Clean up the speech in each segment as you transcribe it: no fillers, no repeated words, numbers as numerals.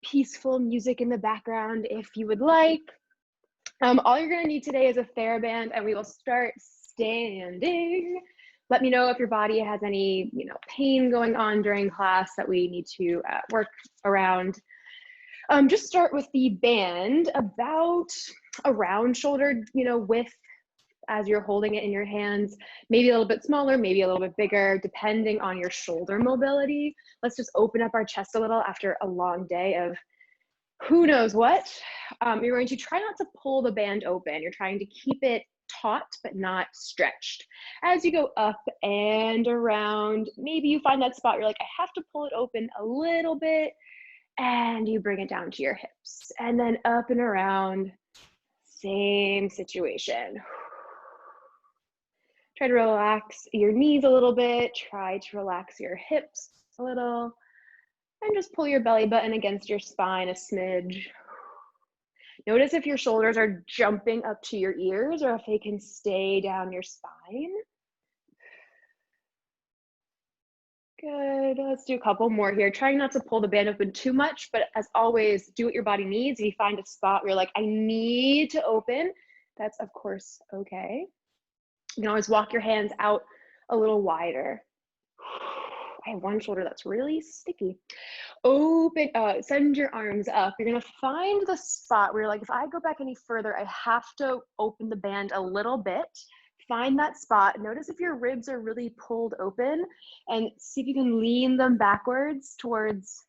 peaceful music in the background if you would like. All you're gonna need today is a Theraband, and we will start standing. Let me know if your body has any, pain going on during class that we need to work around. Just start with the band about around shoulder, width as you're holding it in your hands, maybe a little bit smaller, maybe a little bit bigger, depending on your shoulder mobility. Let's just open up our chest a little after a long day of who knows what. You're going to try not to pull the band open. You're trying to keep it taut but not stretched. As you go up and around, maybe you find that spot, you're like, I have to pull it open a little bit, and you bring it down to your hips. And then up and around, same situation. Try to relax your knees a little bit. Try to relax your hips a little. And just pull your belly button against your spine a smidge. Notice if your shoulders are jumping up to your ears or if they can stay down your spine. Good. Let's do a couple more here. Trying not to pull the band open too much, but as always, do what your body needs. If you find a spot where you're like, I need to open, that's of course okay. You can always walk your hands out a little wider. I have one shoulder that's really sticky. Open, send your arms up. You're gonna find the spot where you're like, if I go back any further, I have to open the band a little bit. Find that spot. Notice if your ribs are really pulled open, and see if you can lean them backwards towards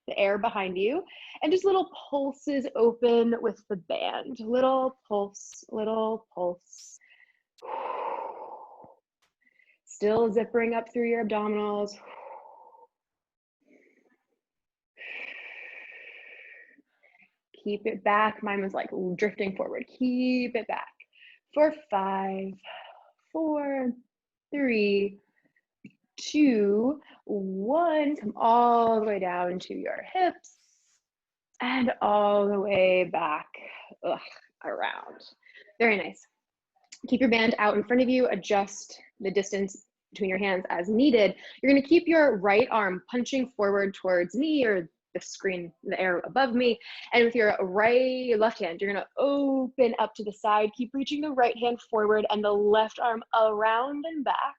the air behind you, and just little pulses open with the band. Little pulse, little pulse. Still zippering up through your abdominals. Keep it back. Mine was like drifting forward. Keep it back. For 5, 4, 3, 2, 1. Come all the way down to your hips and all the way back around. Very nice. Keep your band out in front of you. Adjust the distance between your hands as needed. You're going to keep your right arm punching forward towards me or the screen, the air above me. And with your left hand, you're going to open up to the side. Keep reaching the right hand forward and the left arm around and back.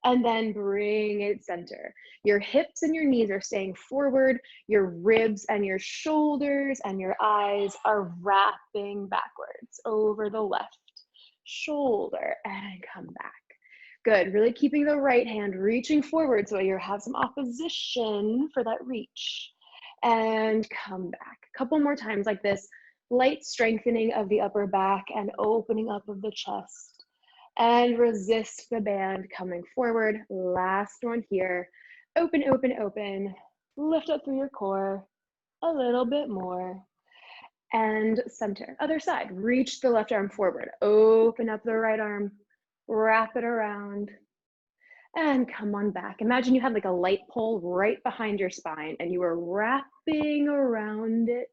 And then bring it center. Your hips and your knees are staying forward. Your ribs and your shoulders and your eyes are wrapping backwards over the left shoulder and come back. Good. Really keeping the right hand reaching forward so you have some opposition for that reach. And come back. A couple more times like this. Light strengthening of the upper back and opening up of the chest. And resist the band coming forward. Last one here. Open, open, open. Lift up through your core. A little bit more. And center. Other side. Reach the left arm forward. Open up the right arm. Wrap it around. And come on back. Imagine you had like a light pole right behind your spine and you were wrapping around it.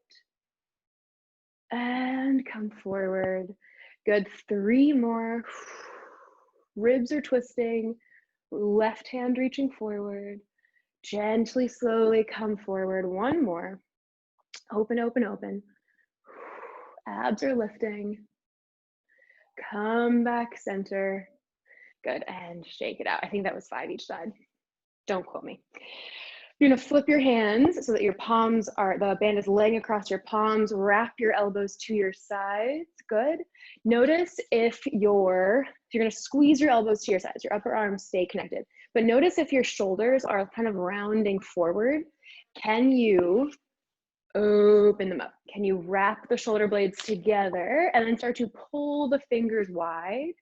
And come forward. Good. 3 more. Ribs are twisting. Left hand reaching forward. Gently, slowly come forward. 1 more. Open, open, open. Abs are lifting. Come back center. Good, and shake it out. I think that was 5 each side. Don't quote me. You're gonna flip your hands so that your palms are, the band is laying across your palms. Wrap your elbows to your sides. Good. Notice if you're gonna squeeze your elbows to your sides, your upper arms stay connected. But notice if your shoulders are kind of rounding forward, can you open them up? Can you wrap the shoulder blades together and then start to pull the fingers wide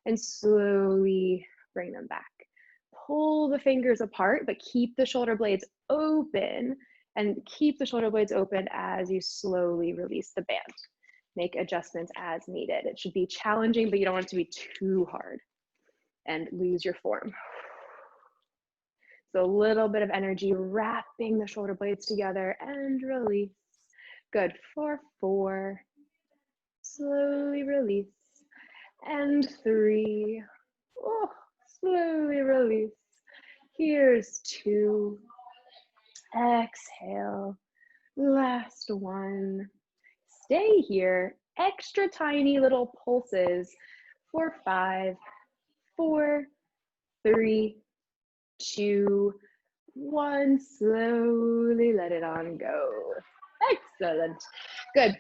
and slowly bring them back? Pull the fingers apart, but keep the shoulder blades open and keep the shoulder blades open as you slowly release the band. Make adjustments as needed. It should be challenging, but you don't want it to be too hard and lose your form. So a little bit of energy, wrapping the shoulder blades together and release. Good. For 4, slowly release. And 3, oh, slowly release. Here's 2, exhale, last one. Stay here. Extra tiny little pulses for 5, 4, 3, 2, 1. Slowly let it on go. Excellent. Good.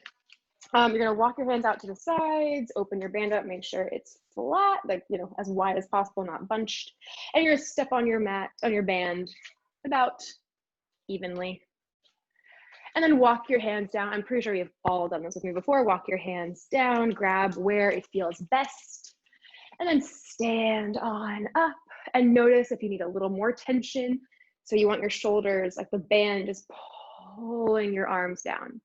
You're gonna walk your hands out to the sides, open your band up, make sure it's flat, like, you know, as wide as possible, not bunched. And you're gonna step on your mat, on your band, about evenly. And then walk your hands down. I'm pretty sure you've all done this with me before. Walk your hands down, grab where it feels best, and then stand on up and notice if you need a little more tension. So you want your shoulders, like the band is pulling your arms down.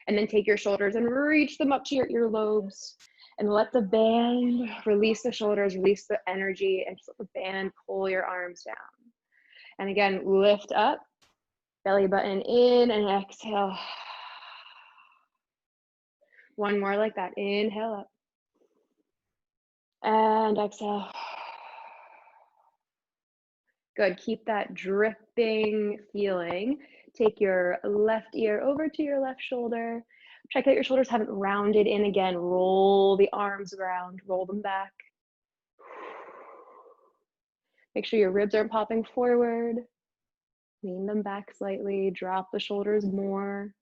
And then take your shoulders and reach them up to your earlobes and let the band release the shoulders, release the energy, and just let the band pull your arms down. And again, lift up, belly button in, and exhale. One more like that. Inhale up. And exhale. Good. Keep that dripping feeling. Take your left ear over to your left shoulder. Check that your shoulders haven't rounded in again. Roll the arms around, roll them back. Make sure your ribs aren't popping forward. Lean them back slightly, drop the shoulders more.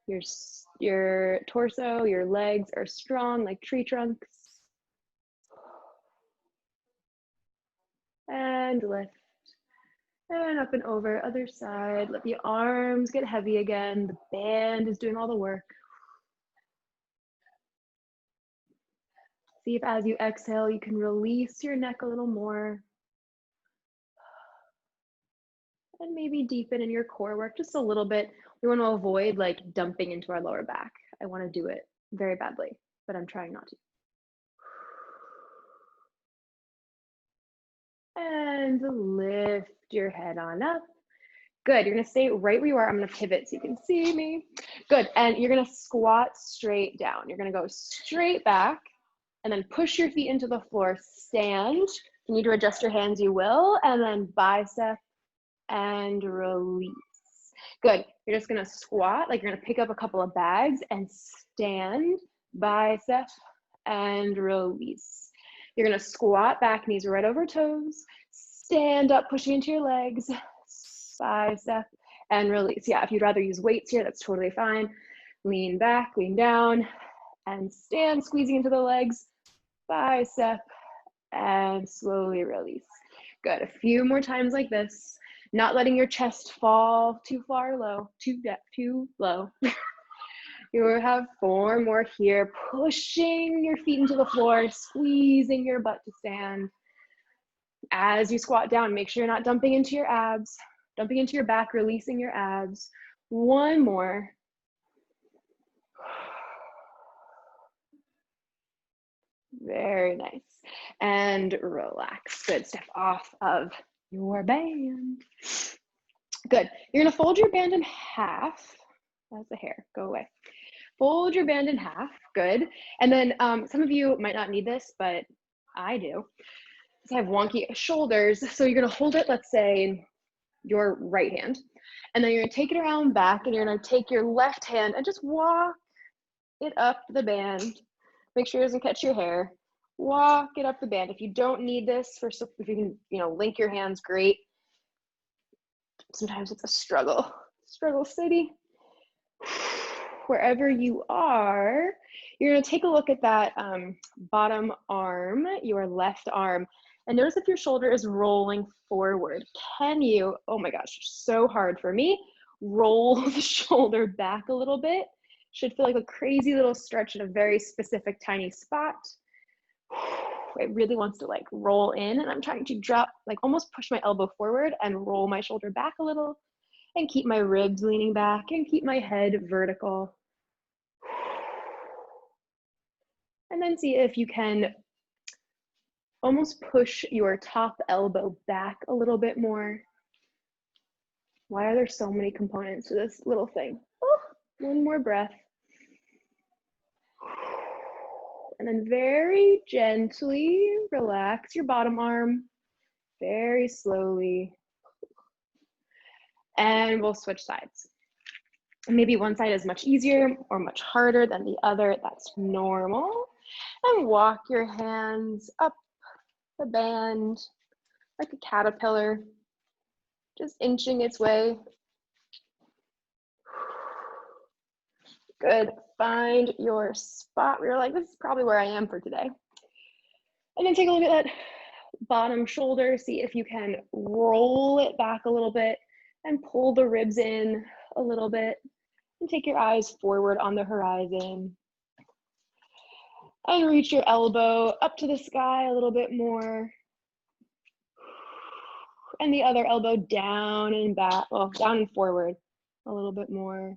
Your torso, your legs are strong like tree trunks. And lift. And up and over, other side. Let the arms get heavy again. The band is doing all the work. See if as you exhale, you can release your neck a little more. And maybe deepen in your core work just a little bit. We want to avoid like dumping into our lower back. I want to do it very badly, but I'm trying not to. And lift your head on up. Good, you're gonna stay right where you are. I'm gonna pivot so you can see me. Good, and you're gonna squat straight down. You're gonna go straight back and then push your feet into the floor. Stand, if you need to adjust your hands, you will, and then bicep and release. Good, you're just gonna squat, like you're gonna pick up a couple of bags and stand, bicep and release. You're gonna squat back, knees right over toes, stand up, pushing into your legs, bicep and release. Yeah, if you'd rather use weights here, that's totally fine. Lean back, lean down, and stand, squeezing into the legs, bicep, and slowly release. Good, a few more times like this, not letting your chest fall too far low, too low. You have 4 more here, pushing your feet into the floor, squeezing your butt to stand. As you squat down, make sure you're not dumping into your abs, dumping into your back, releasing your abs. 1 more. Very nice. And relax. Good. Step off of your band. Good. You're going to fold your band in half. That's the hair. Go away. Fold your band in half. Good. And then some of you might not need this, but I do. I have wonky shoulders. So you're going to hold it, let's say, in your right hand. And then you're going to take it around back, and you're going to take your left hand and just walk it up the band. Make sure it doesn't catch your hair. Walk it up the band. If you don't need this, if you can, link your hands, great. Sometimes it's a struggle. Struggle city. Wherever you are, you're going to take a look at that bottom arm, your left arm, and notice if your shoulder is rolling forward. Can you, oh my gosh, so hard for me, roll the shoulder back a little bit. Should feel like a crazy little stretch in a very specific tiny spot. It really wants to like roll in, and I'm trying to drop, like almost push my elbow forward and roll my shoulder back a little and keep my ribs leaning back and keep my head vertical. And then see if you can almost push your top elbow back a little bit more. Why are there so many components to this little thing? Oh, 1 more breath. And then very gently relax your bottom arm, very slowly. And we'll switch sides. Maybe one side is much easier or much harder than the other. That's normal. And walk your hands up the band like a caterpillar, just inching its way. Good. Find your spot where you're like, this is probably where I am for today. And then take a look at that bottom shoulder. See if you can roll it back a little bit and pull the ribs in a little bit. And take your eyes forward on the horizon. And reach your elbow up to the sky a little bit more. And the other elbow down and back, well, down and forward a little bit more.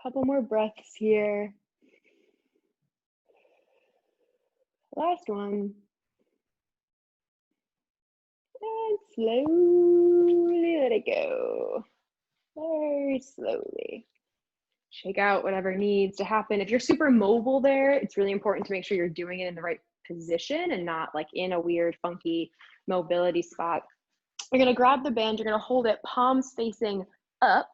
Couple more breaths here. Last one. And slowly let it go. Very slowly. Shake out whatever needs to happen. If you're super mobile there, it's really important to make sure you're doing it in the right position and not like in a weird, funky mobility spot. You're gonna grab the band, you're gonna hold it palms facing up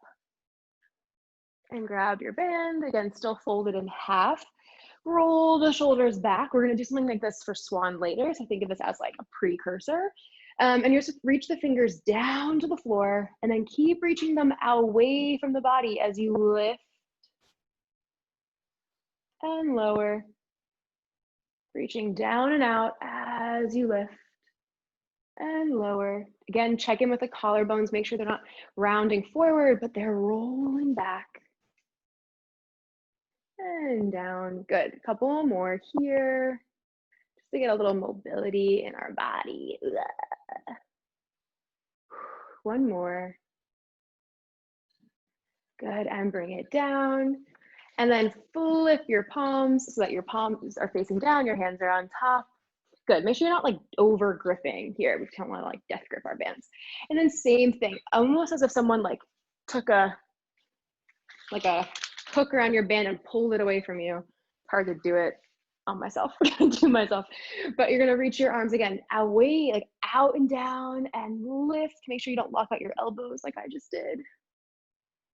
and grab your band. Again, still folded in half. Roll the shoulders back. We're gonna do something like this for swan later. So think of this as like a precursor. And you're just reach the fingers down to the floor and then keep reaching them away from the body as you lift and lower. Reaching down and out as you lift and lower. Again, check in with the collarbones. Make sure they're not rounding forward, but they're rolling back. And down. Good. A couple more here. Just to get a little mobility in our body. One more. Good. And bring it down. And then flip your palms so that your palms are facing down, your hands are on top. Good. Make sure you're not like over gripping here. We don't want to like death grip our bands. And then same thing, almost as if someone like took a hook around your band and pulled it away from you. It's hard to do it on myself, to myself. But you're gonna reach your arms again, away, like out and down and lift. Make sure you don't lock out your elbows like I just did.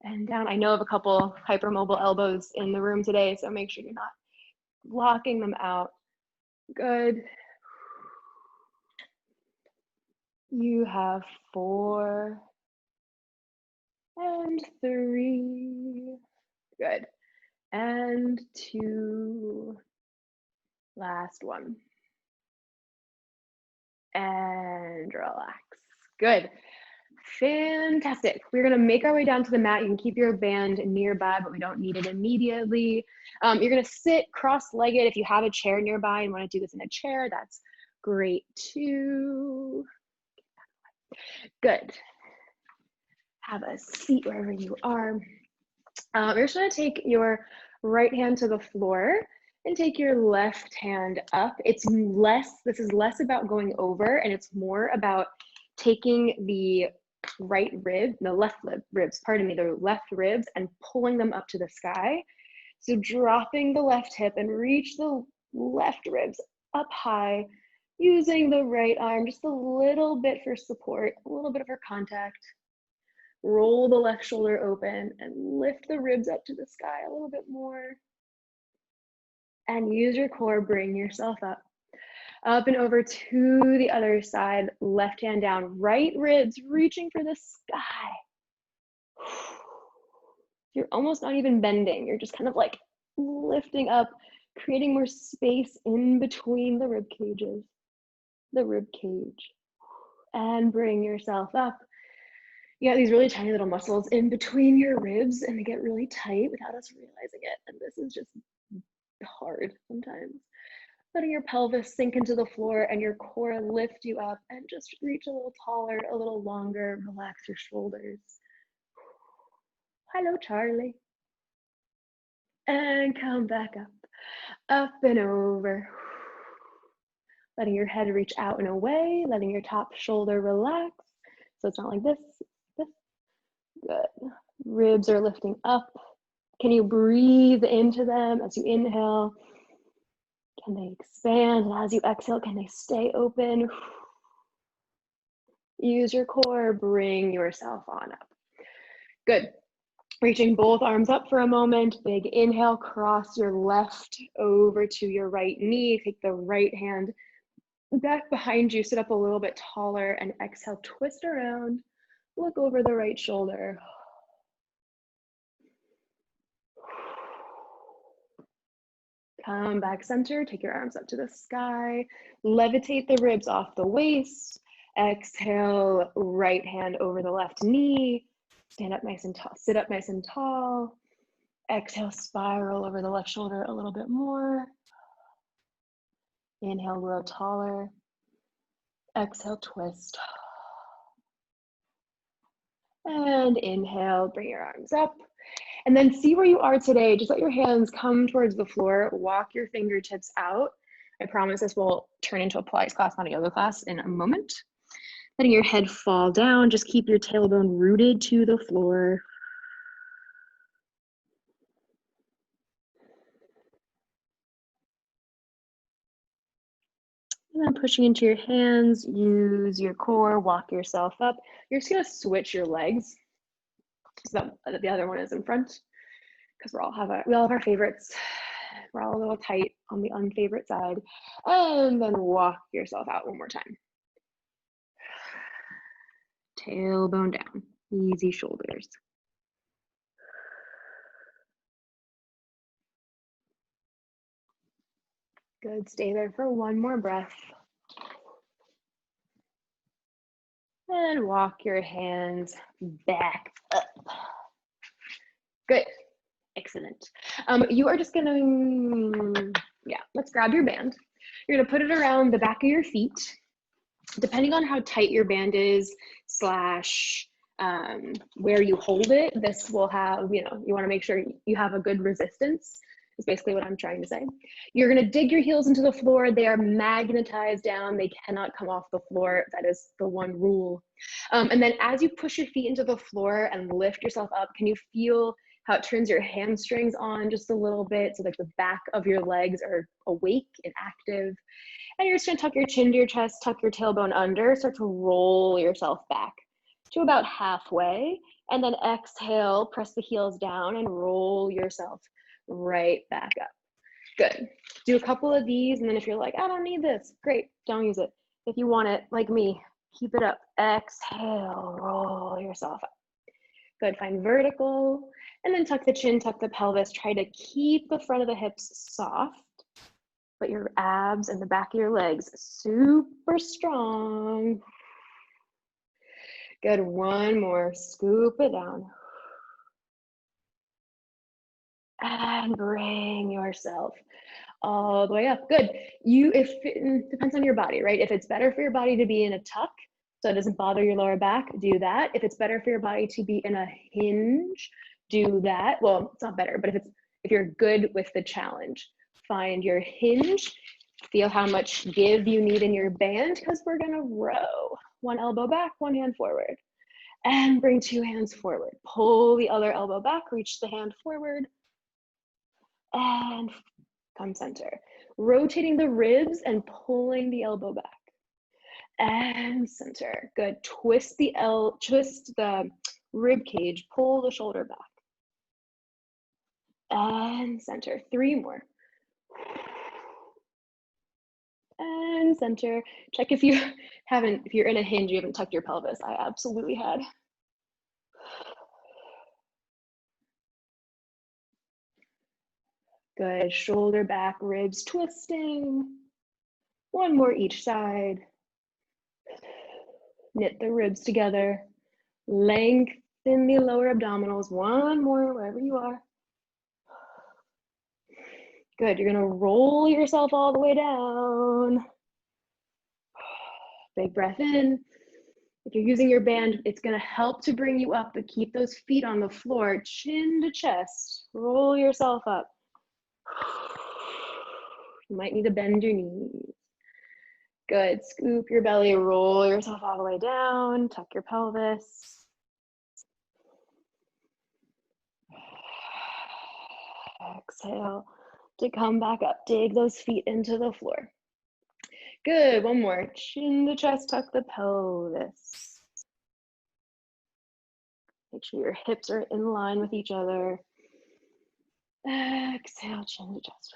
And down. I know of a couple hypermobile elbows in the room today, so make sure you're not locking them out. Good. You have 4 and 3. Good. And 2. Last one. And relax. Good. Fantastic. We're going to make our way down to the mat. You can keep your band nearby, but we don't need it immediately. You're going to sit cross-legged. If you have a chair nearby and want to do this in a chair, that's great too. Good. Have a seat wherever you are. You're just going to take your right hand to the floor and take your left hand up. This is less about going over, and it's more about taking the right rib, the left ribs, and pulling them up to the sky. So dropping the left hip and reach the left ribs up high, using the right arm just a little bit for support, a little bit for contact. Roll the left shoulder open and lift the ribs up to the sky a little bit more. And use your core, bring yourself up. Up and over to the other side, left hand down, right ribs reaching for the sky. You're almost not even bending. You're just kind of like lifting up, creating more space in between the rib cages, the rib cage. And bring yourself up. You got these really tiny little muscles in between your ribs and they get really tight without us realizing it. And this is just hard sometimes. Letting your pelvis sink into the floor and your core lift you up and just reach a little taller, a little longer. Relax your shoulders. Hello, Charlie. And come back up and over. Letting your head reach out and away, letting your top shoulder relax. So it's not like this. Good. Ribs are lifting up. Can you breathe into them as you inhale? Can they expand? And as you exhale, can they stay open? Use your core, bring yourself on up. Good. Reaching both arms up for a moment. Big inhale, cross your left over to your right knee. Take the right hand back behind you, sit up a little bit taller, and exhale, twist around. Look over the right shoulder. Come back center, take your arms up to the sky. Levitate the ribs off the waist. Exhale, right hand over the left knee. Stand up nice and tall, sit up nice and tall. Exhale, spiral over the left shoulder a little bit more. Inhale, grow taller. Exhale, twist. And inhale, bring your arms up. And then see where you are today. Just let your hands come towards the floor. Walk your fingertips out. I promise this will turn into a Pilates class, not a yoga class, in a moment. Letting your head fall down. Just keep your tailbone rooted to the floor. And then pushing into your hands, use your core, walk yourself up. You're just gonna switch your legs so that the other one is in front, because we all have our favorites. We're all a little tight on the unfavorite side. And then walk yourself out one more time. Tailbone down, easy shoulders. Good, stay there for one more breath. And walk your hands back up. Good, excellent. You are just gonna, let's grab your band. You're gonna put it around the back of your feet. Depending on how tight your band is, slash where you hold it, this will have, you wanna make sure you have a good resistance, is basically what I'm trying to say. You're gonna dig your heels into the floor. They are magnetized down. They cannot come off the floor. That is the one rule. And then as you push your feet into the floor and lift yourself up, can you feel how it turns your hamstrings on just a little bit? So like the back of your legs are awake and active. And you're just gonna tuck your chin to your chest, tuck your tailbone under, start to roll yourself back to about halfway. And then exhale, press the heels down and roll yourself right back up. Good. Do a couple of these, and then if you're like, I don't need this, great, don't use it. If you want it, like me, keep it up. Exhale, roll yourself up. Good, find vertical, and then tuck the chin, tuck the pelvis. Try to keep the front of the hips soft, but your abs and the back of your legs super strong. Good, one more, scoop it down. And bring yourself all the way up. Good. It depends on your body, right? If it's better for your body to be in a tuck, so it doesn't bother your lower back, do that. If it's better for your body to be in a hinge, do that. Well, it's not better, but if you're good with the challenge, find your hinge, feel how much give you need in your band, because we're gonna row. One elbow back, one hand forward. And bring two hands forward. Pull the other elbow back, reach the hand forward. And come center. Rotating the ribs and pulling the elbow back. And center. Good. Twist the rib cage, pull the shoulder back. And center. Three more. And center. Check if you're in a hinge, you haven't tucked your pelvis. I absolutely had. Good, shoulder back, ribs twisting. One more each side. Knit the ribs together. Lengthen the lower abdominals. One more wherever you are. Good, you're gonna roll yourself all the way down. Big breath in. If you're using your band, it's gonna help to bring you up, but keep those feet on the floor, chin to chest. Roll yourself up. You might need to bend your knees. Good, scoop your belly, roll yourself all the way down, tuck your pelvis. Exhale to come back up, dig those feet into the floor. Good, one more, chin to chest, tuck the pelvis. Make sure your hips are in line with each other. Exhale, chin to chest.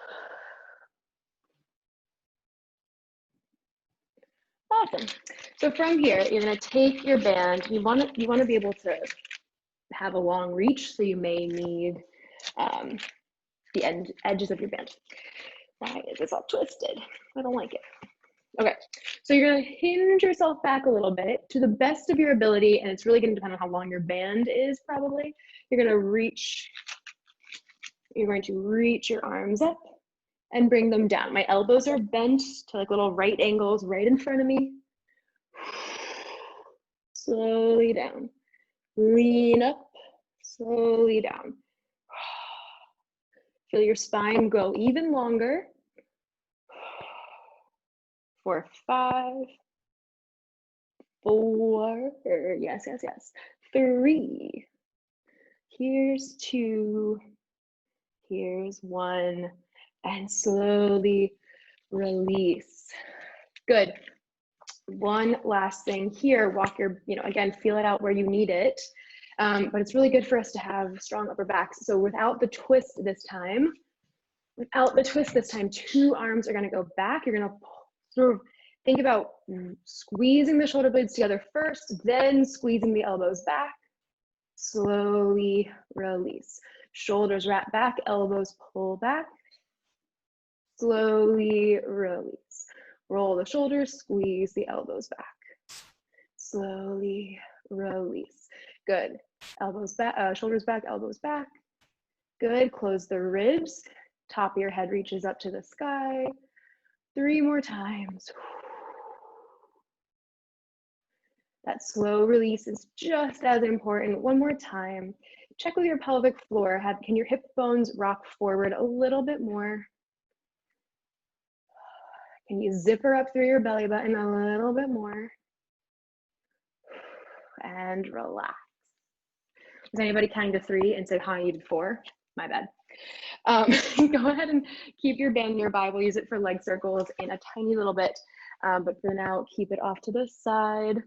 Awesome. So from here, you're going to take your band. You want to be able to have a long reach, so you may need the edges of your band. Why is this all twisted? I don't like it. Okay, so you're going to hinge yourself back a little bit to the best of your ability, and it's really going to depend on how long your band is. Probably you're going to reach your arms up and bring them down. My elbows are bent to like little right angles right in front of me. Slowly down. Lean up, slowly down. Feel your spine go even longer. For 5, 4, yes. 3. Here's 2. Here's 1. And slowly release. Good. One last thing here, walk your, again, feel it out where you need it. But it's really good for us to have strong upper backs. So without the twist this time, 2 arms are gonna go back. You're gonna sort of think about squeezing the shoulder blades together first, then squeezing the elbows back. Slowly release. Shoulders wrap back, elbows pull back. Slowly release. Roll the shoulders, squeeze the elbows back. Slowly release. Good. Elbows back, shoulders back, elbows back. Good. Close the ribs. Top of your head reaches up to the sky. 3 more times. That slow release is just as important. One more time. Check with your pelvic floor. Can your hip bones rock forward a little bit more? Can you zipper up through your belly button a little bit more? And relax. Is anybody counting to 3 and say, "Hi, you did 4"? My bad. Go ahead and keep your band nearby. We'll use it for leg circles in a tiny little bit, but for now, keep it off to the side.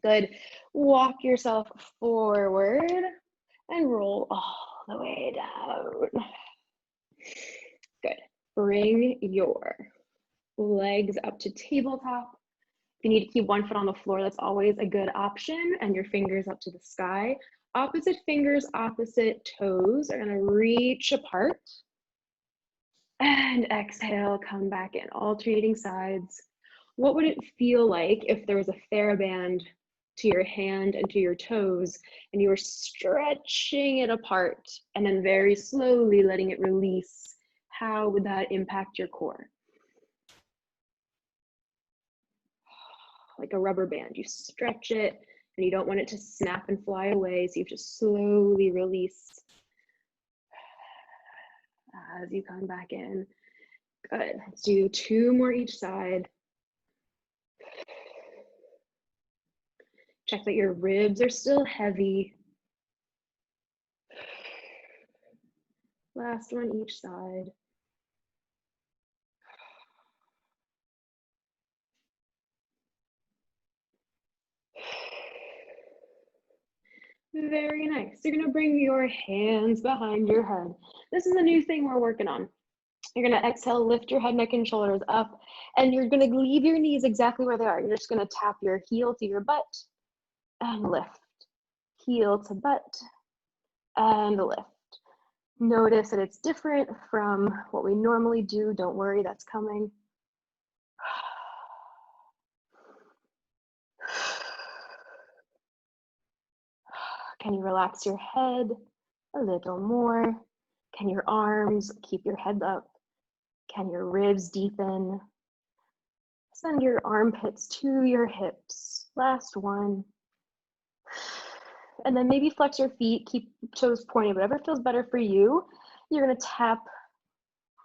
Good. Walk yourself forward and roll all the way down. Good. Bring your legs up to tabletop. If you need to keep one foot on the floor, that's always a good option, and your fingers up to the sky. Opposite fingers, opposite toes are gonna reach apart. And exhale, come back in, alternating sides. What would it feel like if there was a Theraband to your hand and to your toes, and you were stretching it apart and then very slowly letting it release? How would that impact your core? Like a rubber band, you stretch it and you don't want it to snap and fly away, so you just slowly release as you come back in. Good. Let's do 2 more each side. Check that your ribs are still heavy. Last one each side. Very nice. You're gonna bring your hands behind your head. This is a new thing we're working on. You're gonna exhale, lift your head, neck, and shoulders up, and you're gonna leave your knees exactly where they are. You're just gonna tap your heel to your butt and lift. Heel to butt and lift. Notice that it's different from what we normally do. Don't worry, that's coming. Can you relax your head a little more? Can your arms keep your head up? Can your ribs deepen? Send your armpits to your hips. Last one. And then maybe flex your feet, keep toes pointed, whatever feels better for you. You're gonna tap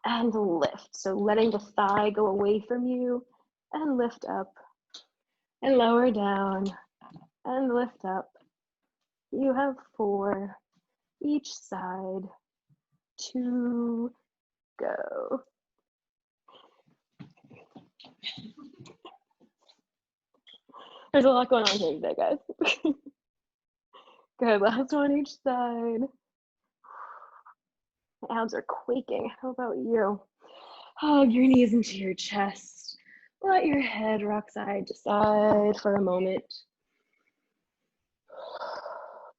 and lift. So letting the thigh go away from you and lift up and lower down and lift up. You have 4 each side. 2, go. There's a lot going on here today, guys. Good, last one each side. My abs are quaking. How about you? Hug your knees into your chest. Let your head rock side to side for a moment.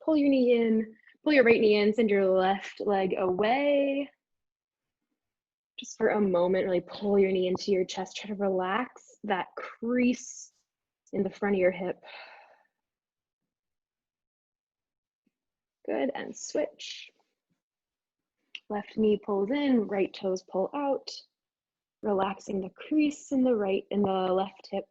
Pull your knee in, pull your right knee in, send your left leg away. Just for a moment, really pull your knee into your chest. Try to relax that crease in the front of your hip. Good, and switch. Left knee pulls in, right toes pull out, relaxing the crease in the left hip.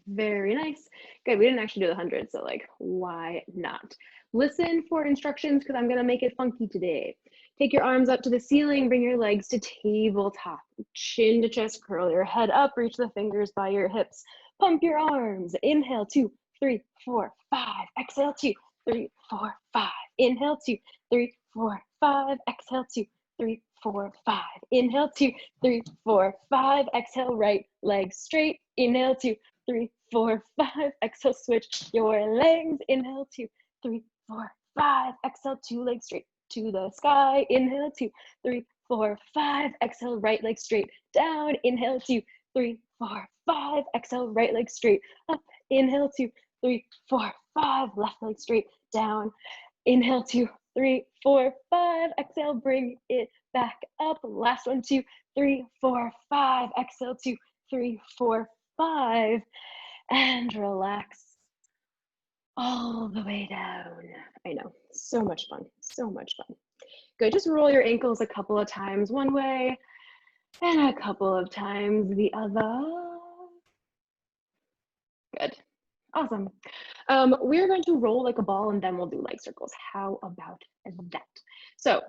Very nice. Good, we didn't actually do the 100, so like, why not? Listen for instructions because I'm gonna make it funky today. Take your arms up to the ceiling, bring your legs to tabletop. Chin to chest, curl your head up, reach the fingers by your hips. Pump your arms. Inhale, 2, 3, 4, 5. Exhale, 2, 3, 4, 5. Inhale, 2, 3, 4, 5. Exhale, 2, 3, 4, 5. Inhale, 2, 3, 4, 5. Exhale, right leg straight. Inhale, 2, 3, 4, 5. Exhale, switch your legs. Inhale, 2, 3, 4, 5. Exhale, 2 legs straight to the sky. Inhale, 2, 3, 4, 5. Exhale, right leg straight down. Inhale, 2, 3, 4, 5. Exhale, right leg straight up. Inhale, 2, 3, 4, 5. Left leg straight down. Inhale, 2, 3, 4, 5. Exhale, bring it back up. Last one, 2, 3, 4, 5. Exhale, 2, 3, 4, 5. And relax all the way down. I know, so much fun, so much fun. Good, just roll your ankles a couple of times one way and a couple of times the other. Good, awesome. We're going to roll like a ball and then we'll do leg circles. How about that? So,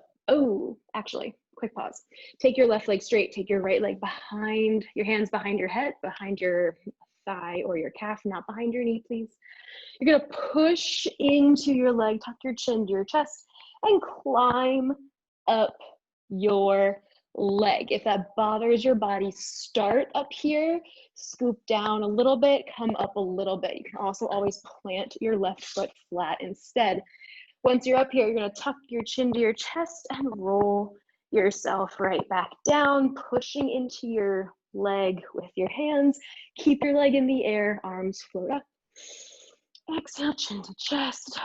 actually, quick pause. Take your left leg straight, take your right leg behind, your hands behind your head, behind your thigh or your calf, not behind your knee, please. You're gonna push into your leg, tuck your chin to your chest, and climb up your leg. If that bothers your body, start up here, scoop down a little bit, come up a little bit. You can also always plant your left foot flat instead. Once you're up here, you're gonna tuck your chin to your chest and roll yourself right back down, pushing into your leg with your hands. Keep your leg in the air, arms float up. Exhale, chin to chest.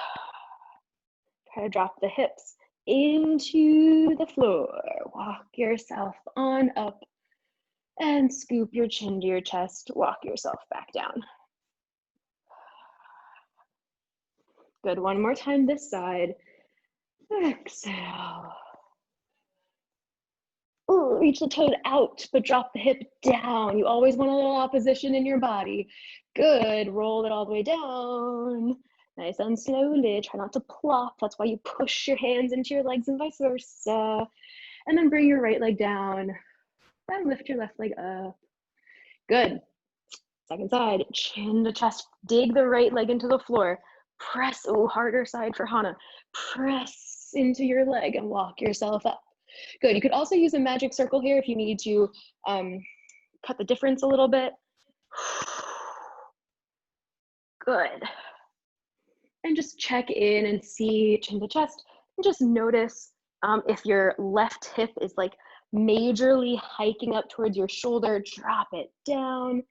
Try to drop the hips into the floor. Walk yourself on up and scoop your chin to your chest. Walk yourself back down. Good, one more time this side. Exhale. Ooh, reach the toe out, but drop the hip down. You always want a little opposition in your body. Good, roll it all the way down. Nice and slowly, try not to plop. That's why you push your hands into your legs and vice versa. And then bring your right leg down and lift your left leg up. Good. Second side, chin to chest. Dig the right leg into the floor. Press, harder side for Hana. Press into your leg and walk yourself up. Good, you could also use a magic circle here if you need to cut the difference a little bit. Good. And just check in and see chin to chest, and just notice if your left hip is like majorly hiking up towards your shoulder, drop it down.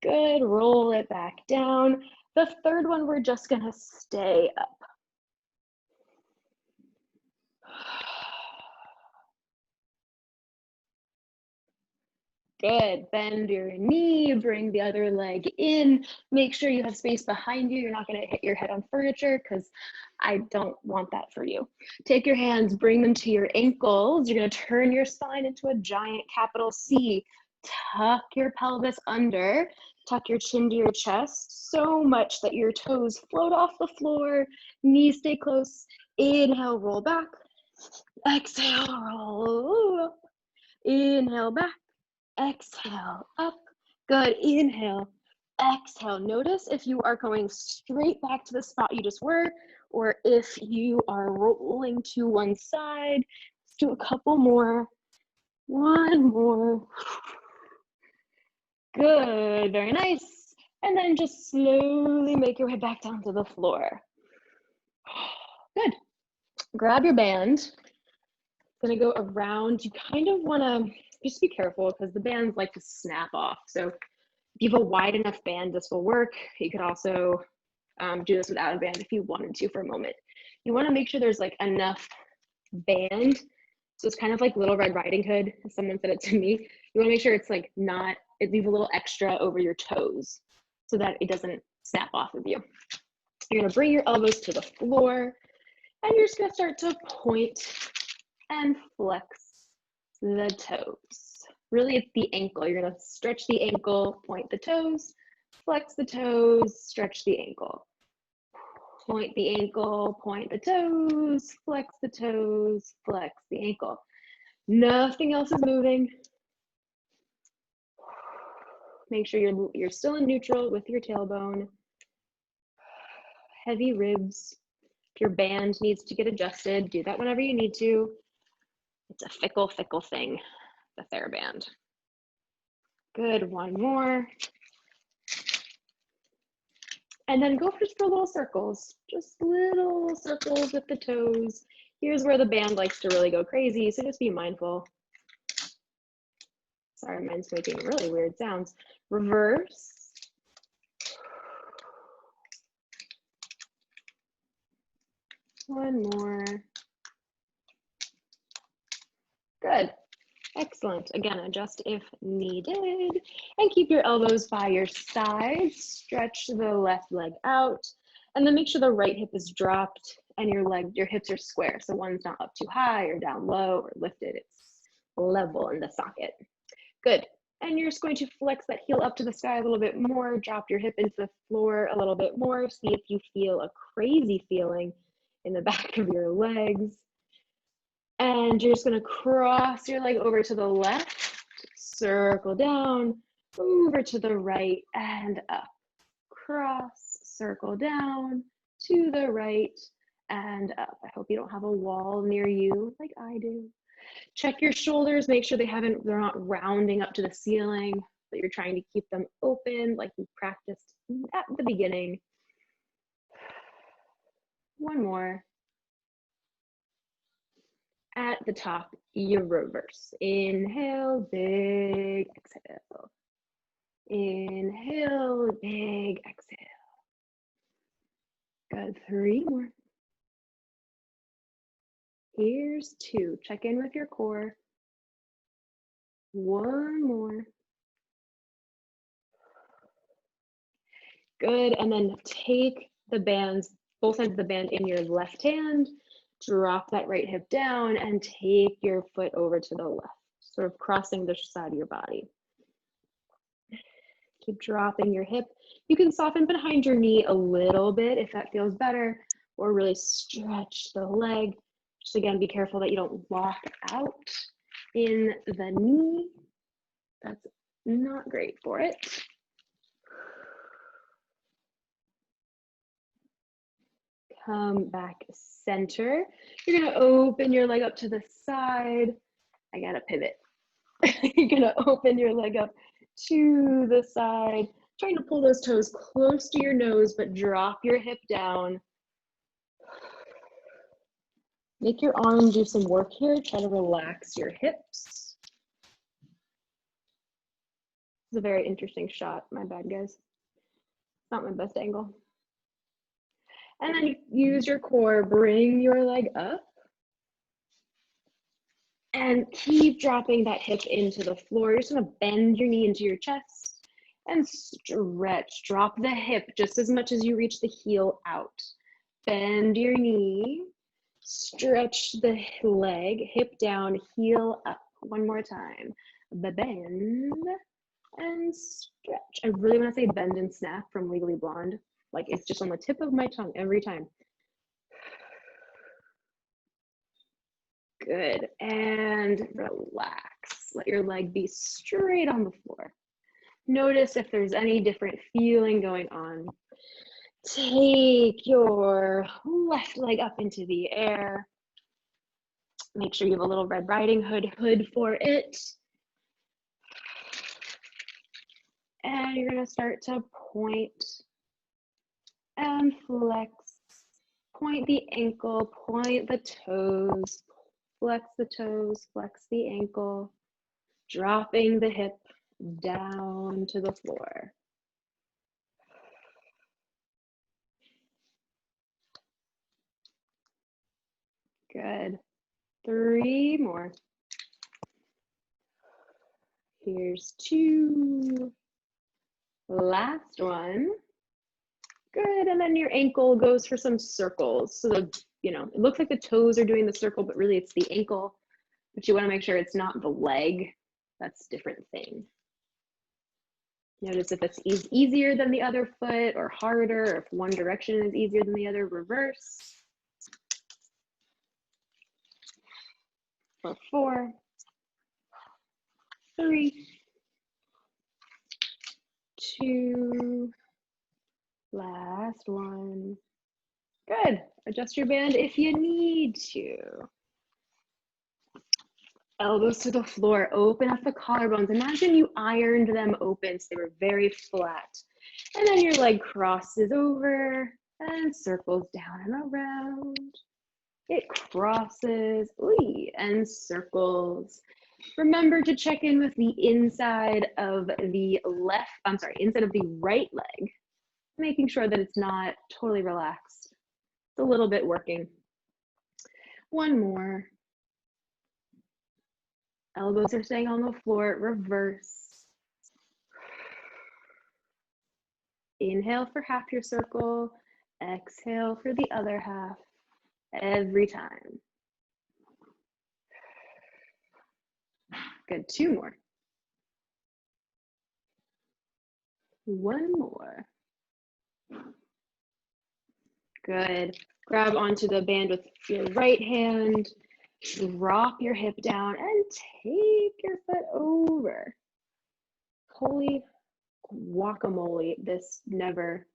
Good, roll it back down. The third one, we're just gonna stay up. Good, bend your knee, bring the other leg in. Make sure you have space behind you. You're not gonna hit your head on furniture because I don't want that for you. Take your hands, bring them to your ankles. You're gonna turn your spine into a giant capital C. Tuck your pelvis under, tuck your chin to your chest so much that your toes float off the floor, knees stay close. Inhale, roll back. Exhale, roll up. Inhale, back. Exhale, up. Good, inhale, exhale. Notice if you are going straight back to the spot you just were, or if you are rolling to one side. Let's do a couple more. One more. Good, very nice. And then just slowly make your way back down to the floor. Good. Grab your band. Gonna go around. You kind of wanna just be careful because the bands like to snap off. So if you have a wide enough band, this will work. You could also do this without a band if you wanted to for a moment. You wanna make sure there's like enough band. So it's kind of like Little Red Riding Hood. Someone said it to me. You wanna make sure it's like not, it leaves a little extra over your toes so that it doesn't snap off of you. You're gonna bring your elbows to the floor and you're just gonna start to point and flex the toes. Really, it's the ankle. You're gonna stretch the ankle, point the toes, flex the toes, stretch the ankle. Point the ankle, point the toes, flex the toes, flex the ankle. Nothing else is moving. Make sure you're still in neutral with your tailbone. Heavy ribs. If your band needs to get adjusted, do that whenever you need to. It's a fickle, fickle thing, the Theraband. Good, one more. And then go just for little circles, just little circles with the toes. Here's where the band likes to really go crazy, so just be mindful. Sorry, mine's making really weird sounds. Reverse. One more. Good. Excellent. Again, adjust if needed. And keep your elbows by your sides. Stretch the left leg out. And then make sure the right hip is dropped and your hips are square. So one's not up too high or down low or lifted. It's level in the socket. Good. And you're just going to flex that heel up to the sky a little bit more. Drop your hip into the floor a little bit more. See if you feel a crazy feeling in the back of your legs. And you're just gonna cross your leg over to the left, circle down, over to the right and up. Cross, circle down, to the right and up. I hope you don't have a wall near you like I do. Check your shoulders, make sure they're not rounding up to the ceiling, but you're trying to keep them open like we practiced at the beginning. One more. At the top, you reverse. Inhale, big exhale. Inhale, big exhale. Good, 3 more. Here's 2. Check in with your core. 1 more. Good, and then take the bands, both sides of the band in your left hand. Drop that right hip down and take your foot over to the left, sort of crossing the side of your body. Keep dropping your hip. You can soften behind your knee a little bit if that feels better, or really stretch the leg. Just again, be careful that you don't lock out in the knee. That's not great for it. Come back center. You're gonna open your leg up to the side. I gotta pivot. You're gonna open your leg up to the side, trying to pull those toes close to your nose, but drop your hip down. Make your arm do some work here. Try to relax your hips. This is a very interesting shot. My bad, guys. Not my best angle. And then use your core, bring your leg up. And keep dropping that hip into the floor. You're just gonna bend your knee into your chest and stretch. Drop the hip just as much as you reach the heel out. Bend your knee, stretch the leg, hip down, heel up. One more time. Bend and stretch. I really wanna say bend and snap from Legally Blonde. Like it's just on the tip of my tongue every time. Good, and relax. Let your leg be straight on the floor. Notice if there's any different feeling going on. Take your left leg up into the air. Make sure you have a little Red Riding Hood for it. And you're gonna start to point and flex. Point the ankle, point the toes, flex the toes, flex the ankle, dropping the hip down to the floor. Good. 3 more. Here's 2. Last one. Good, and then your ankle goes for some circles. So it looks like the toes are doing the circle, but really it's the ankle. But you wanna make sure it's not the leg. That's a different thing. Notice if it's easier than the other foot or harder, or if one direction is easier than the other, reverse. For 4, 3, 2, last one. Good. Adjust your band if you need to. Elbows to the floor, open up the collarbones. Imagine you ironed them open so they were very flat. And then your leg crosses over and circles down and around. It crosses, and circles. Remember to check in with the inside of the inside of the right leg, making sure that it's not totally relaxed. It's a little bit working. One more. Elbows are staying on the floor, reverse. Inhale for half your circle, exhale for the other half, every time. Good, 2 more. 1 more. Good. Grab onto the band with your right hand, drop your hip down and take your foot over. Holy guacamole, this never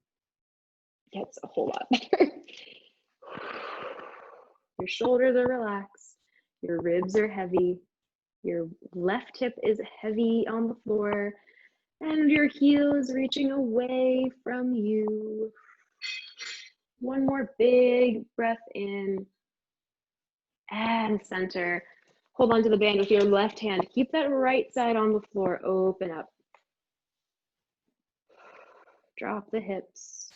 gets a whole lot better. Your shoulders are relaxed, your ribs are heavy, your left hip is heavy on the floor, and your heel is reaching away from you. One more big breath in and center. Hold on to the band with your left hand. Keep that right side on the floor, open up. Drop the hips,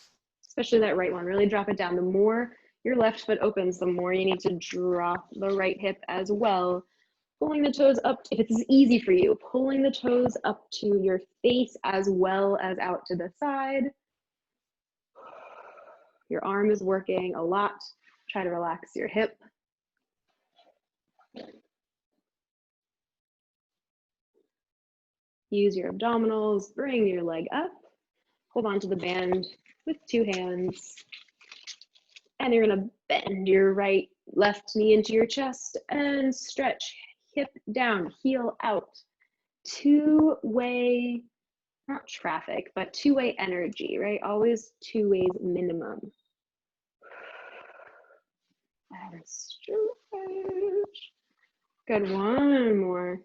especially that right one, really drop it down. The more your left foot opens, the more you need to drop the right hip as well. Pulling the toes up, if it's easy for you, pulling the toes up to your face as well as out to the side. Your arm is working a lot. Try to relax your hip. Use your abdominals, bring your leg up. Hold on to the band with 2 hands. And you're gonna bend your left knee into your chest and stretch, hip down, heel out. 2-way, not traffic, but 2-way energy, right? Always 2 ways minimum. And stretch. Good, 1 more.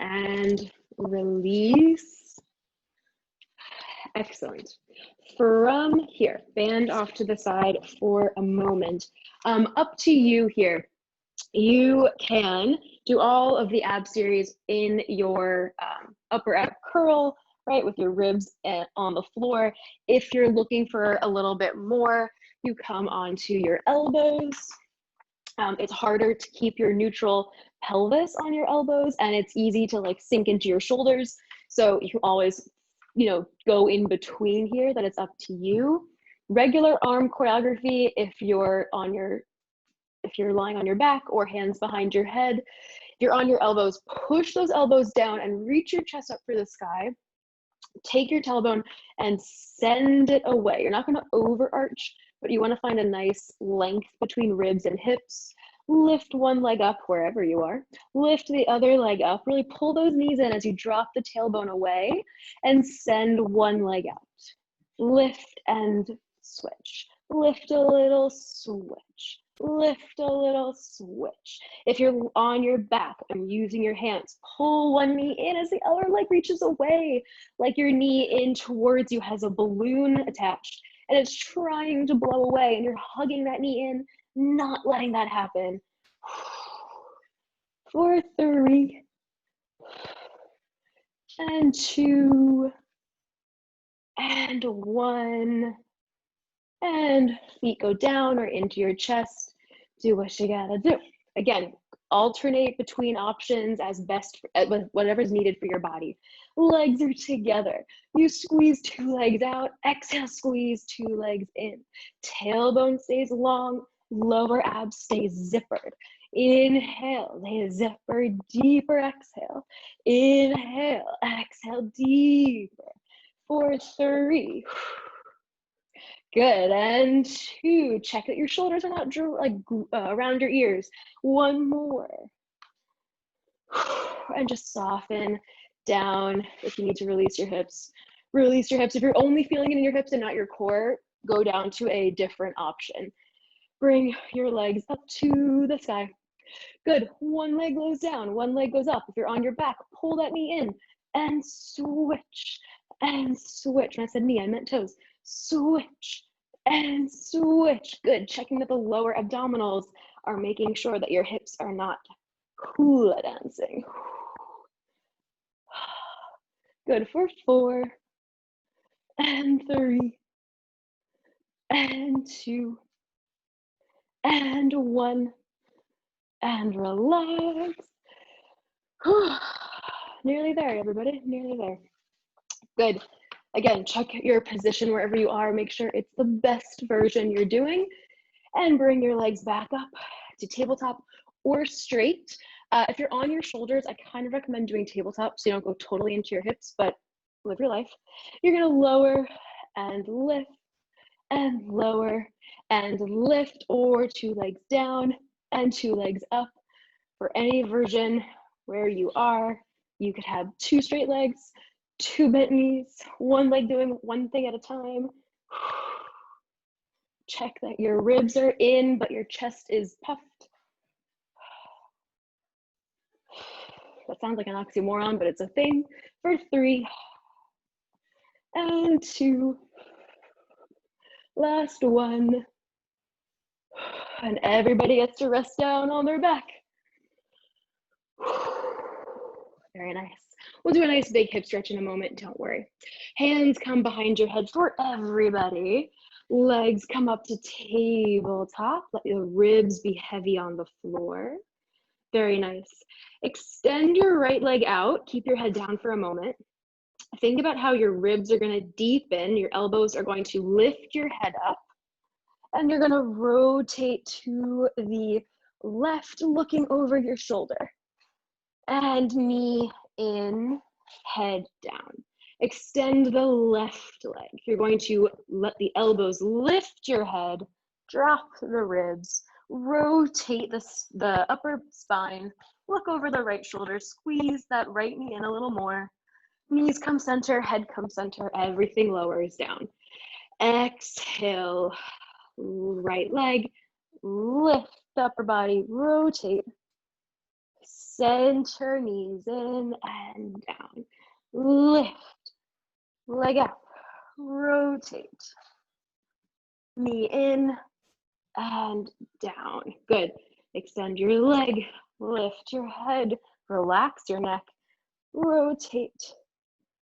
And release. Excellent. From here, band off to the side for a moment. Up to you here. You can do all of the ab series in your upper ab curl, right, with your ribs on the floor. If you're looking for a little bit more, you come onto your elbows. It's harder to keep your neutral pelvis on your elbows, and it's easy to like sink into your shoulders. So you always, go in between here, that it's up to you. Regular arm choreography, if you're lying on your back or hands behind your head, you're on your elbows, push those elbows down and reach your chest up for the sky. Take your tailbone and send it away. You're not going to overarch, but you want to find a nice length between ribs and hips. Lift one leg up wherever you are. Lift the other leg up. Really pull those knees in as you drop the tailbone away and send one leg out. Lift and switch. Lift a little, switch. lift a little, switch. If you're on your back and using your hands, pull one knee in as the other leg reaches away, like your knee in towards you has a balloon attached and it's trying to blow away and you're hugging that knee in, not letting that happen. 4, 3, and 2, and 1, and feet go down or into your chest. Do what you gotta do. Again, alternate between options as best, whatever's needed for your body. Legs are together. You squeeze 2 legs out, exhale, squeeze 2 legs in. Tailbone stays long, lower abs stay zippered. Inhale, they zipper, deeper exhale. Inhale, exhale, deeper. 4, 3. Good, and 2, check that your shoulders are not around your ears. 1 more. And just soften down. If you need to release your hips, release your hips. If you're only feeling it in your hips and not your core, go down to a different option. Bring your legs up to the sky. Good, 1 leg goes down, 1 leg goes up. If you're on your back, pull that knee in and switch and switch. When I said knee, I meant toes. Switch and switch. Good, checking that the lower abdominals are making sure that your hips are not hula dancing. Good, for 4, and 3, and 2, and 1, and relax. Nearly there, everybody, nearly there. Good. Again, check your position wherever you are. Make sure it's the best version you're doing. And bring your legs back up to tabletop or straight. If you're on your shoulders, I kind of recommend doing tabletop so you don't go totally into your hips, but live your life. You're gonna lower and lift and lower and lift, or 2 legs down and 2 legs up. For any version where you are, you could have 2 straight legs, 2 bent knees, 1 leg doing one thing at a time. Check that your ribs are in, but your chest is puffed. That sounds like an oxymoron, but it's a thing. For 3, and 2, last 1. And everybody gets to rest down on their back. Very nice. We'll do a nice big hip stretch in a moment, don't worry. Hands come behind your head for everybody. Legs come up to tabletop. Let your ribs be heavy on the floor. Very nice. Extend your right leg out. Keep your head down for a moment. Think about how your ribs are going to deepen. Your elbows are going to lift your head up. And you're going to rotate to the left, looking over your shoulder. And knee in, head down. Extend the left leg. You're going to let the elbows lift your head, drop the ribs, rotate the upper spine, look over the right shoulder, squeeze that right knee in a little more. Knees come center, head come center, everything lowers down. Exhale, right leg, lift the upper body, rotate. Center, knees in and down. Lift, leg up, rotate. Knee in and down. Good. Extend your leg, lift your head, relax your neck, rotate.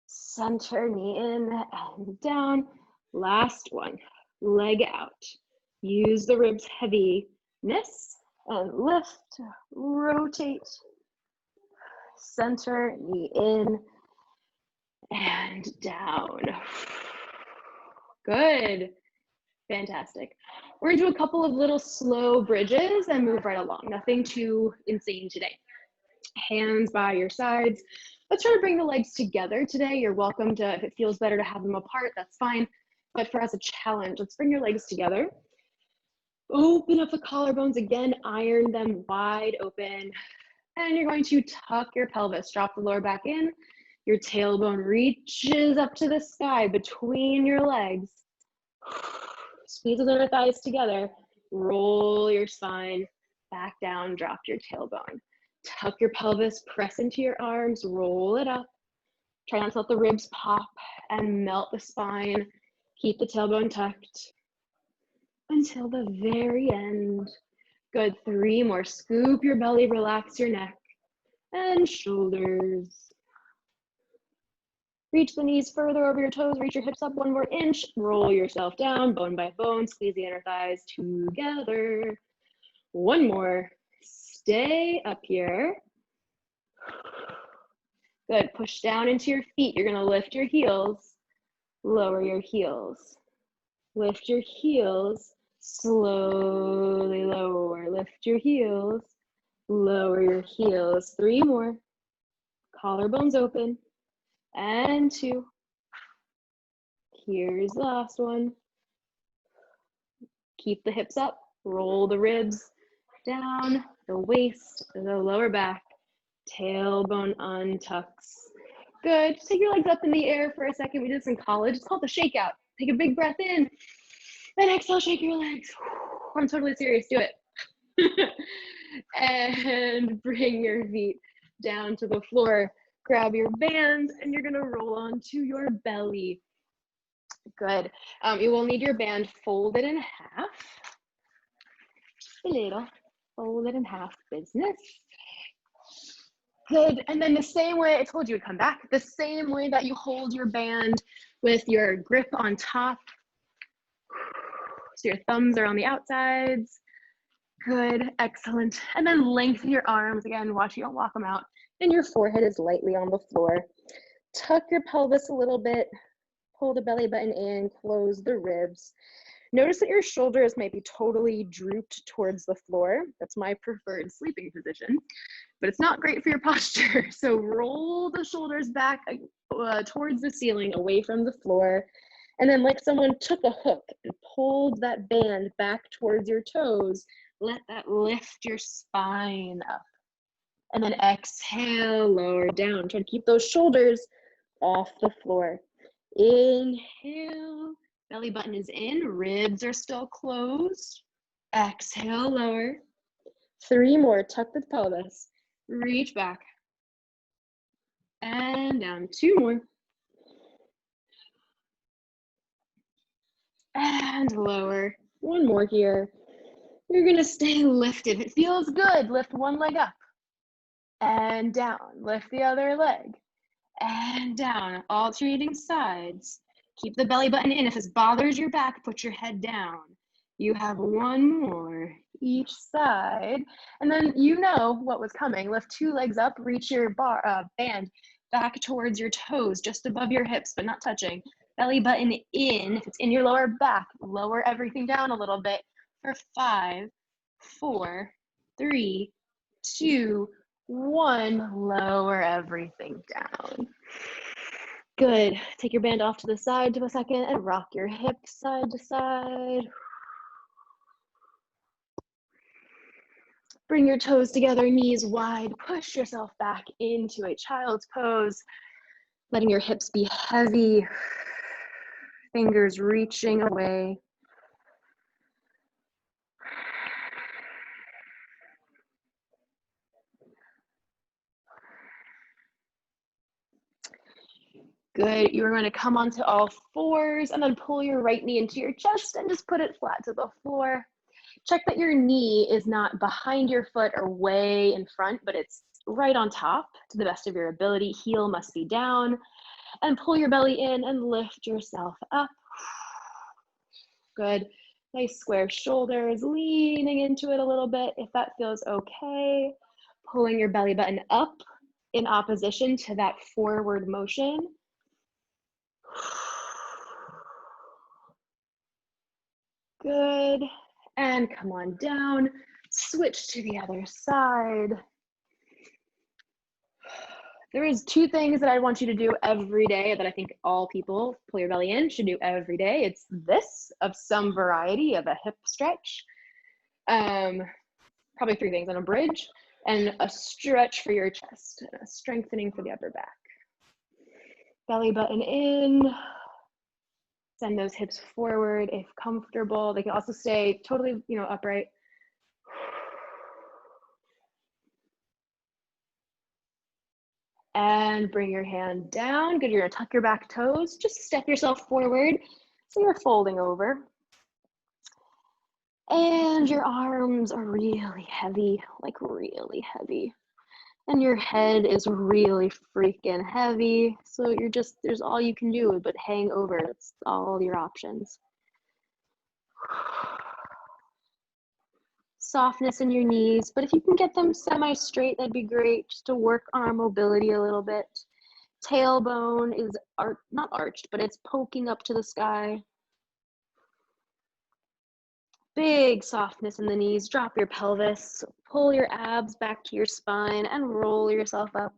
Center, knee in and down. Last one, leg out. Use the ribs heaviness and lift, rotate. Center, knee in and down. Good. Fantastic. We're going to do a couple of little slow bridges and move right along. Nothing too insane today. Hands by your sides. Let's try to bring the legs together today. You're welcome to, if it feels better to have them apart, that's fine. But for us, a challenge, let's bring your legs together. Open up the collarbones again, iron them wide open. And you're going to tuck your pelvis, drop the lower back in. Your tailbone reaches up to the sky between your legs. Squeeze those inner thighs together. Roll your spine back down, drop your tailbone. Tuck your pelvis, press into your arms, roll it up. Try not to let the ribs pop and melt the spine. Keep the tailbone tucked until the very end. Good, 3 more. Scoop your belly, relax your neck and shoulders. Reach the knees further over your toes, reach your hips up 1 more inch, roll yourself down, bone by bone, squeeze the inner thighs together. 1 more, stay up here. Good, push down into your feet. You're gonna lift your heels, lower your heels. Lift your heels, slowly lower. Lift your heels, lower your heels. 3 more, collarbones open, and 2. Here's the last one. Keep the hips up, roll the ribs down, the waist, the lower back, tailbone untucks. Good, just take your legs up in the air for a second. We did this in college. It's called the shakeout. Take a big breath in, and exhale, shake your legs. I'm totally serious, do it. And bring your feet down to the floor. Grab your band, and you're gonna roll onto your belly. Good. You will need your band folded in half. A little. Folded in half business. Good. And then the same way I told you to come back, the same way that you hold your band with your grip on top. So your thumbs are on the outsides. Good. Excellent. And then lengthen your arms. Again, watch you don't walk them out. And your forehead is lightly on the floor. Tuck your pelvis a little bit. Pull the belly button in, close the ribs. Notice that your shoulders might be totally drooped towards the floor. That's my preferred sleeping position, but it's not great for your posture. So roll the shoulders back towards the ceiling, away from the floor. And then like someone took a hook and pulled that band back towards your toes, let that lift your spine up. And then exhale, lower down. Try to keep those shoulders off the floor. Inhale, belly button is in, ribs are still closed. Exhale, lower. 3 more, tuck the pelvis, reach back. And down, 2 more. And lower, 1 more here. You're gonna stay lifted. If it feels good, lift one leg up and down. Lift the other leg and down, alternating sides. Keep the belly button in. If this bothers your back, put your head down. You have 1 more each side. And then you know what was coming. Lift 2 legs up, reach your band back towards your toes, just above your hips, but not touching. Belly button in. If it's in your lower back, lower everything down a little bit for 5, 4, 3, 2, 1. Lower everything down. Good. Take your band off to the side for a second and rock your hips side to side. Bring your toes together, knees wide. Push yourself back into a child's pose, letting your hips be heavy, fingers reaching away. Good. You're going to come onto all fours and then pull your right knee into your chest and just put it flat to the floor. Check that your knee is not behind your foot or way in front, but it's right on top to the best of your ability. Heel must be down. And pull your belly in and lift yourself up. Good. Nice square shoulders, leaning into it a little bit if that feels okay. Pulling your belly button up in opposition to that forward motion. Good. And come on down. Switch to the other side. There is 2 things that I want you to do every day that I think all people, pull your belly in, should do every day. It's this, of some variety of a hip stretch. Probably 3 things: on a bridge, and a stretch for your chest, and a strengthening for the upper back. Belly button in. Send those hips forward if comfortable. They can also stay totally, upright. And bring your hand down. Good, you're gonna tuck your back toes. Just step yourself forward so you're folding over. And your arms are really heavy, like really heavy. And your head is really freaking heavy. So you're just, there's all you can do but hang over. That's all your options. Softness in your knees, but if you can get them semi-straight, that'd be great, just to work on our mobility a little bit. Tailbone is not arched, but it's poking up to the sky. Big softness in the knees. Drop your pelvis, pull your abs back to your spine and roll yourself up.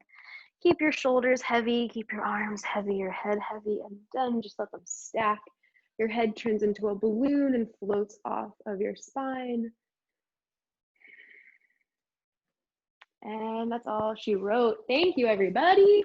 Keep your shoulders heavy, keep your arms heavy, your head heavy, and then just let them stack. Your head turns into a balloon and floats off of your spine. And that's all she wrote. Thank you, everybody.